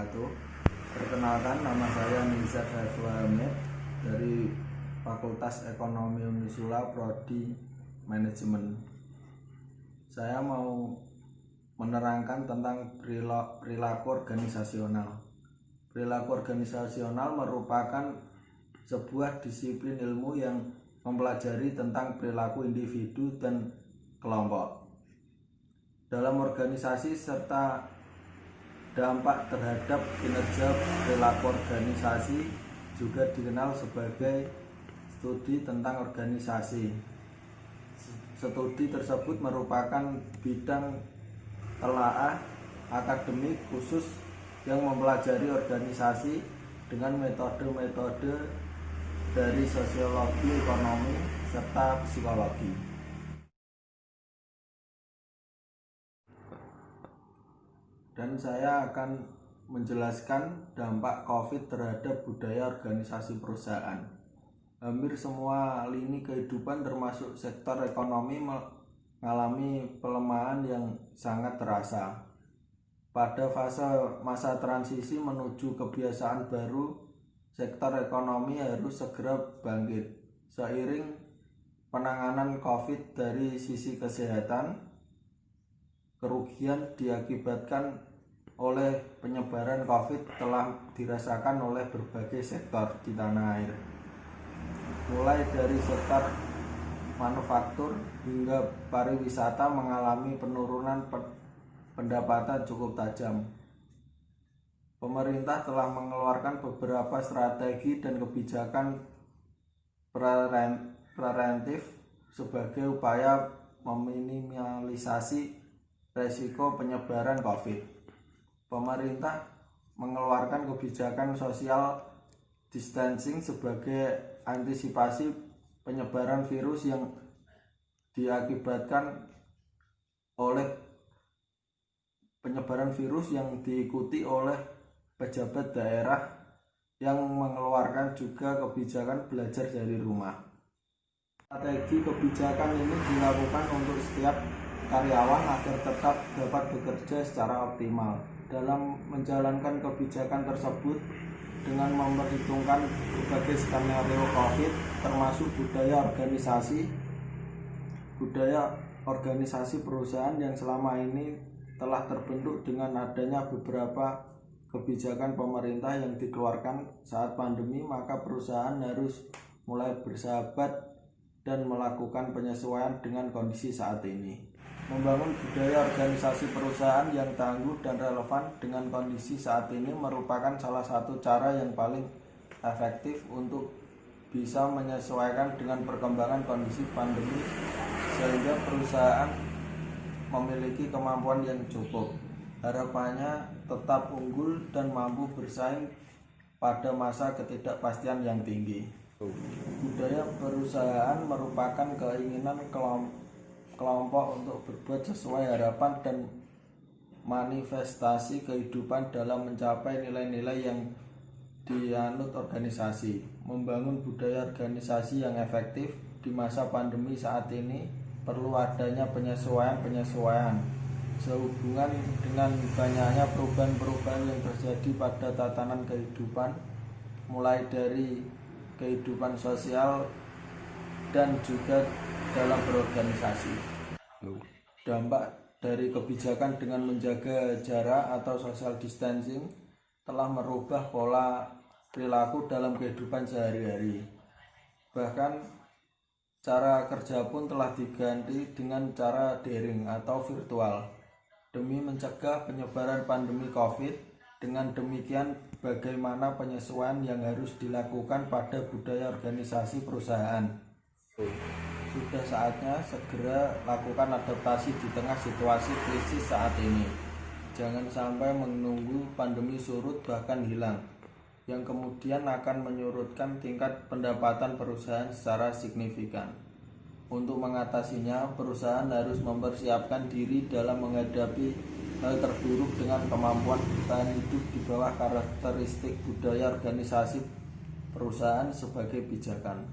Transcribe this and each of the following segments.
wabarakatuh. Perkenalkan, nama saya Nizar Saiful Ahmed dari Fakultas Ekonomi Unisula Prodi Manajemen. Saya mau menerangkan tentang perilaku organisasional. Perilaku organisasional merupakan sebuah disiplin ilmu yang mempelajari tentang perilaku individu dan kelompok dalam organisasi serta dampak terhadap kinerja perilaku organisasi, juga dikenal sebagai studi tentang organisasi. Studi tersebut merupakan bidang telaah akademik khusus yang mempelajari organisasi dengan metode-metode dari sosiologi, ekonomi, serta psikologi. Dan saya akan menjelaskan dampak COVID terhadap budaya organisasi perusahaan. Hampir semua lini kehidupan termasuk sektor ekonomi mengalami pelemahan yang sangat terasa. Pada fase masa transisi menuju kebiasaan baru, sektor ekonomi harus segera bangkit. Seiring penanganan COVID dari sisi kesehatan, kerugian diakibatkan oleh penyebaran COVID telah dirasakan oleh berbagai sektor di tanah air, mulai dari sektor manufaktur hingga pariwisata mengalami penurunan pendapatan cukup tajam. Pemerintah telah mengeluarkan beberapa strategi dan kebijakan preventif sebagai upaya meminimalisasi resiko penyebaran COVID. Pemerintah mengeluarkan kebijakan social distancing sebagai antisipasi penyebaran virus yang diakibatkan oleh diikuti oleh pejabat daerah yang mengeluarkan juga kebijakan belajar dari rumah. Strategi kebijakan ini dilakukan untuk setiap karyawan agar tetap dapat bekerja secara optimal. Dalam menjalankan kebijakan tersebut dengan memperhitungkan berbagai skenario COVID, termasuk budaya organisasi perusahaan yang selama ini telah terbentuk dengan adanya beberapa kebijakan pemerintah yang dikeluarkan saat pandemi, maka perusahaan harus mulai bersahabat dan melakukan penyesuaian dengan kondisi saat ini. Membangun budaya organisasi perusahaan yang tangguh dan relevan dengan kondisi saat ini merupakan salah satu cara yang paling efektif untuk bisa menyesuaikan dengan perkembangan kondisi pandemi, sehingga perusahaan memiliki kemampuan yang cukup. Harapannya tetap unggul dan mampu bersaing pada masa ketidakpastian yang tinggi. Budaya perusahaan merupakan keinginan kelompok untuk berbuat sesuai harapan dan manifestasi kehidupan dalam mencapai nilai-nilai yang dianut organisasi. Membangun budaya organisasi yang efektif di masa pandemi saat ini perlu adanya penyesuaian sehubungan dengan banyaknya perubahan-perubahan yang terjadi pada tatanan kehidupan, mulai dari kehidupan sosial dan juga dalam berorganisasi. Dampak dari kebijakan dengan menjaga jarak atau social distancing telah merubah pola perilaku dalam kehidupan sehari-hari. Bahkan cara kerja pun telah diganti dengan cara daring atau virtual demi mencegah penyebaran pandemi COVID. Dengan demikian, bagaimana penyesuaian yang harus dilakukan pada budaya organisasi perusahaan? Sudah saatnya segera lakukan adaptasi di tengah situasi krisis saat ini. Jangan sampai menunggu pandemi surut bahkan hilang, yang kemudian akan menyurutkan tingkat pendapatan perusahaan secara signifikan. Untuk mengatasinya, perusahaan harus mempersiapkan diri dalam menghadapi hal terburuk dengan kemampuan bertahan hidup di bawah karakteristik budaya organisasi perusahaan sebagai pijakan.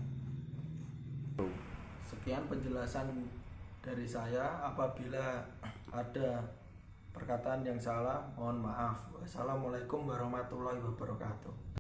Sekian penjelasan dari saya. Apabila ada perkataan yang salah mohon maaf. Wassalamualaikum warahmatullahi wabarakatuh.